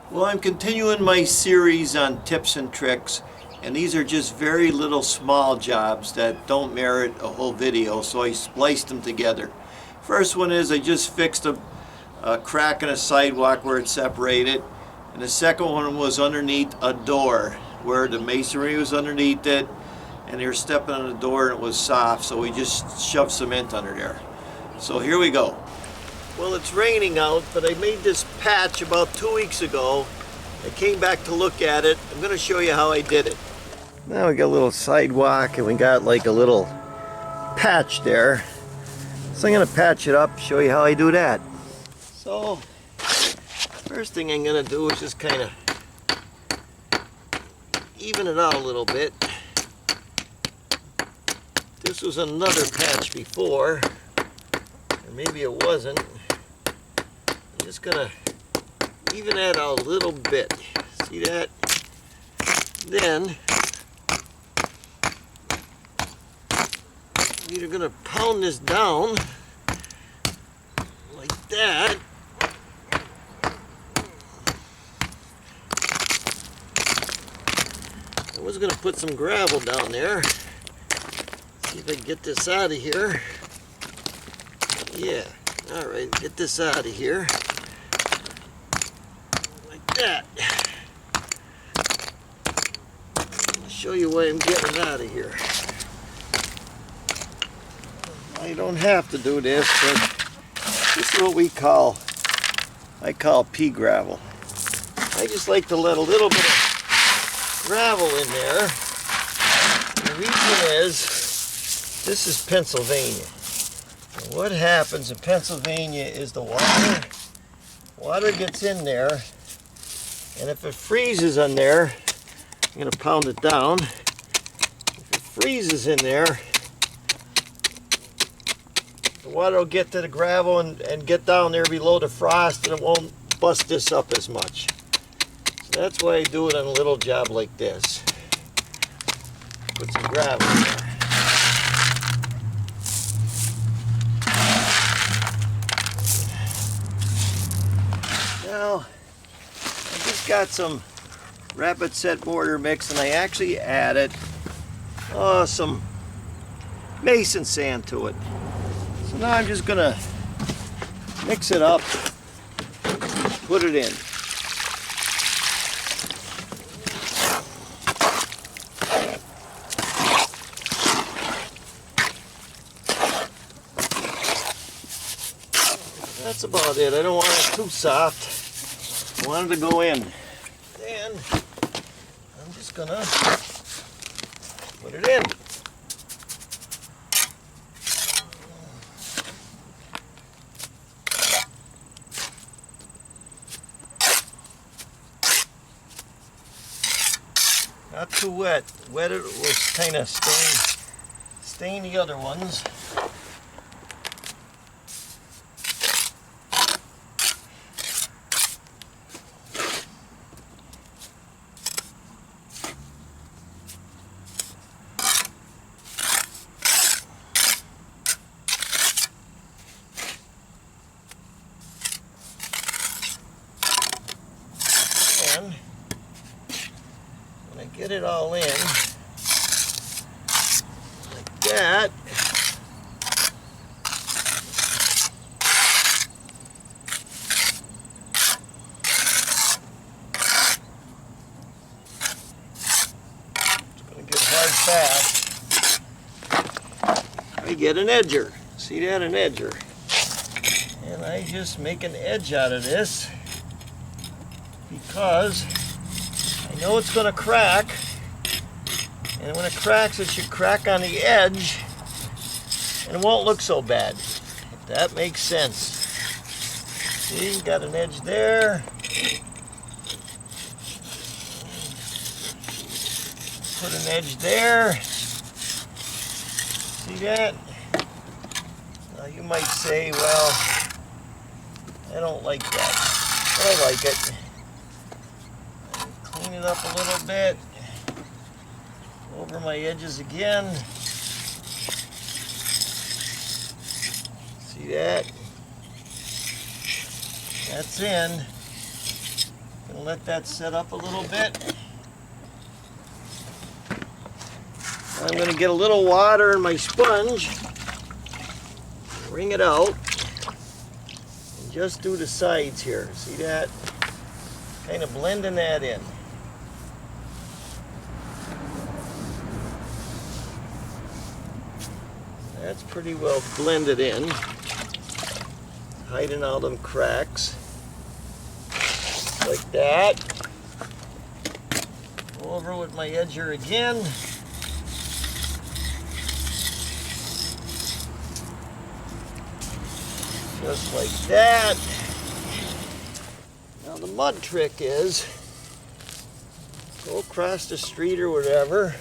Well, I'm continuing my series on tips and tricks, and these are just very little small jobs that don't merit a whole video, so I spliced them together. First one is I just fixed a crack in a sidewalk where it separated, and the second one was underneath a door where the masonry was underneath it, and they were stepping on the door and it was soft, so we just shoved cement under there. So here we go. Well, it's raining out, but I made this patch about 2 weeks ago. I came back to look at it. I'm going to show you how I did it. Now we got a little sidewalk and we got like a little patch there. So I'm going to patch it up, show you how I do that. So, first thing I'm going to do is just kind of even it out a little bit. This was another patch before, or maybe it wasn't. I'm just gonna even that out a little bit. See that? Then I'm either gonna pound this down like that, I was gonna put some gravel down there. See if I can get this out of here. Yeah, all right, get this out of here. Like that. I'll show you why I'm getting it out of here. I don't have to do this, but this is what I call pea gravel. I just like to let a little bit of gravel in there. The reason is, this is Pennsylvania. And what happens in Pennsylvania is the water gets in there, and if it freezes in there, I'm going to pound it down. If it freezes in there, the water will get to the gravel and get down there below the frost, and it won't bust this up as much. So that's why I do it on a little job like this. Put some gravel in there. Now, I just got some rapid set mortar mix, and I actually added some mason sand to it. So now I'm just gonna mix it up, put it in. That's about it. I don't want it too soft. I want it to go in. Then I'm just gonna put it in. Not too wet. Wet it will kind of stain the other ones. When I get it all in, like that, it's going to get hard fast. I get an edger. See that? An edger. And I just make an edge out of this because I know it's going to crack, and when it cracks, it should crack on the edge, and it won't look so bad, if that makes sense. See, got an edge there. Put an edge there. See that? Now you might say, well, I don't like that, but I like it. Clean it up a little bit, over my edges again. See that? That's in. Gonna let that set up a little bit. I'm going to get a little water in my sponge, wring it out, and just do the sides here. See that? Kind of blending that in. That's pretty well blended in, hiding all them cracks, like that. Go over with my edger again. Just like that. Now the mud trick is, go across the street or whatever,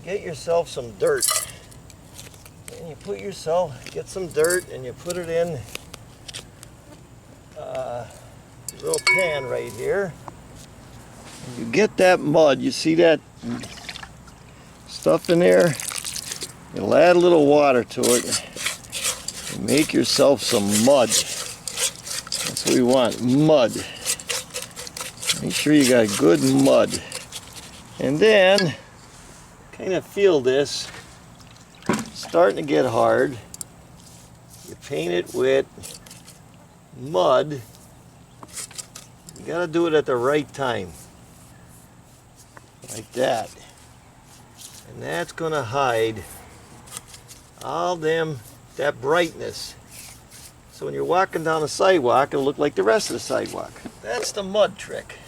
get yourself some dirt. And you get some dirt and you put it in a little pan right here. You get that mud, you see that stuff in there? You'll add a little water to it. Make yourself some mud. That's what we want, mud. Make sure you got good mud. And then, kind of feel this, starting to get hard. You paint it with mud. You gotta do it at the right time. Like that. And that's gonna hide all that brightness. So when you're walking down the sidewalk, it'll look like the rest of the sidewalk. That's the mud trick.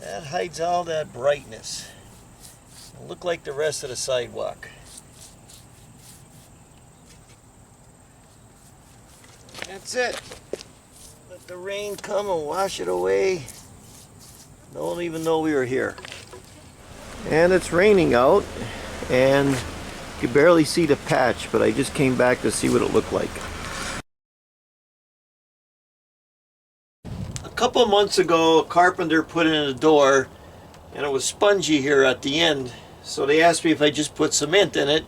That hides all that brightness. It'll look like the rest of the sidewalk. That's it. Let the rain come and wash it away. Don't even know we were here. And it's raining out, and you can barely see the patch, but I just came back to see what it looked like. A couple months ago, a carpenter put in a door, and it was spongy here at the end. So they asked me if I just put cement in it.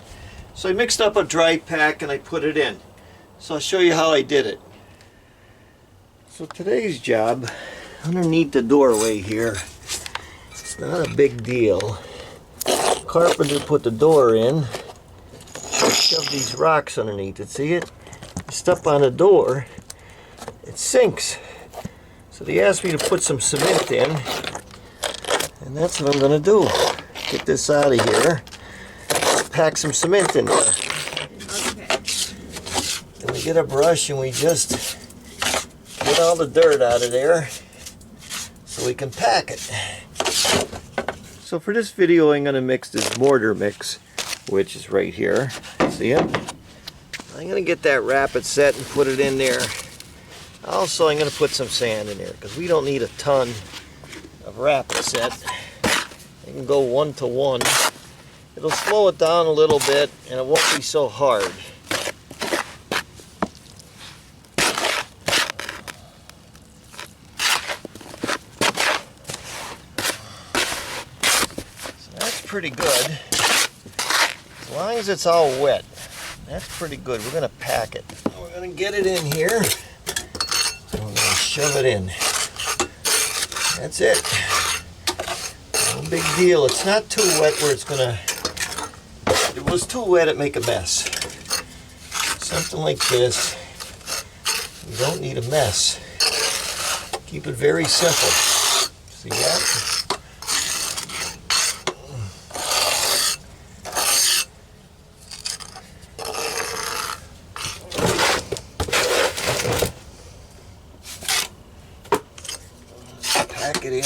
So I mixed up a dry pack and I put it in. So I'll show you how I did it. So today's job, underneath the doorway here, it's not a big deal. Carpenter put the door in. Shove these rocks underneath it. See it? You step on the door, it sinks. So they asked me to put some cement in, and that's what I'm going to do. Get this out of here. Pack some cement in there. Okay. And we get a brush and we just get all the dirt out of there so we can pack it. So for this video, I'm going to mix this mortar mix, which is right here. See it? I'm going to get that rapid set and put it in there. Also, I'm going to put some sand in there because we don't need a ton of rapid set. I can go 1 to 1. It'll slow it down a little bit and it won't be so hard. So that's pretty good. As long as it's all wet, that's pretty good. We're going to pack it. We're going to get it in here. And we're going to shove it in. That's it. No big deal. It's not too wet where it's going to... If it was too wet, it'd make a mess. Something like this. You don't need a mess. Keep it very simple. See that? Pack it in.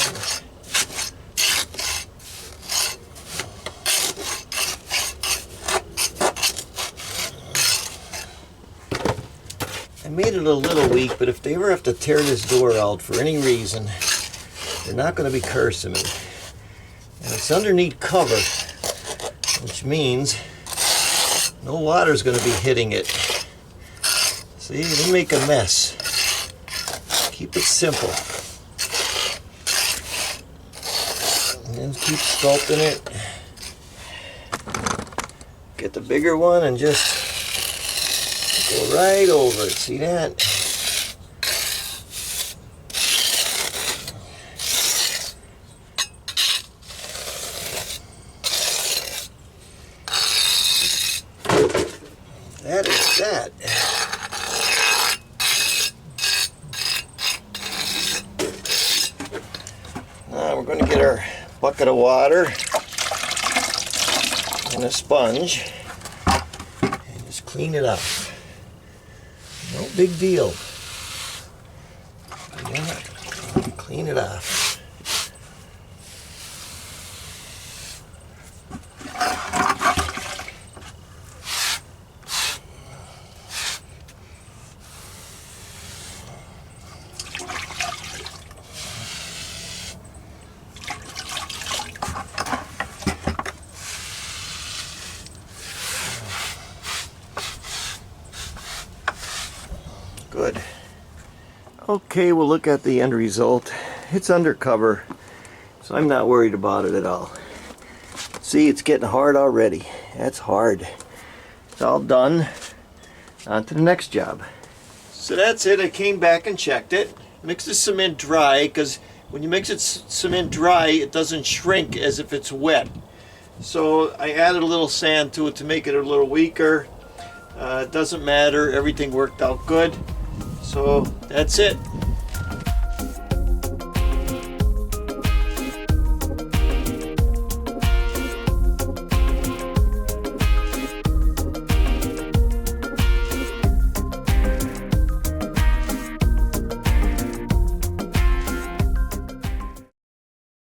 I made it a little weak, but if they ever have to tear this door out for any reason, they're not going to be cursing me. And it's underneath cover, which means no water is going to be hitting it. See, it didn't make a mess. Keep it simple. And then keep sculpting it. Get the bigger one and just go right over it. See that? bucket of water and a sponge and just clean it up. No big deal. Yeah, clean it off. Good. Okay, we'll look at the end result. It's undercover, so I'm not worried about it at all. See, it's getting hard already. That's hard. It's all done. On to the next job. So that's it. I came back and checked it. Mix the cement dry, because when you mix it cement dry, it doesn't shrink as if it's wet. So I added a little sand to it to make it a little weaker. It doesn't matter. Everything worked out good. So that's it.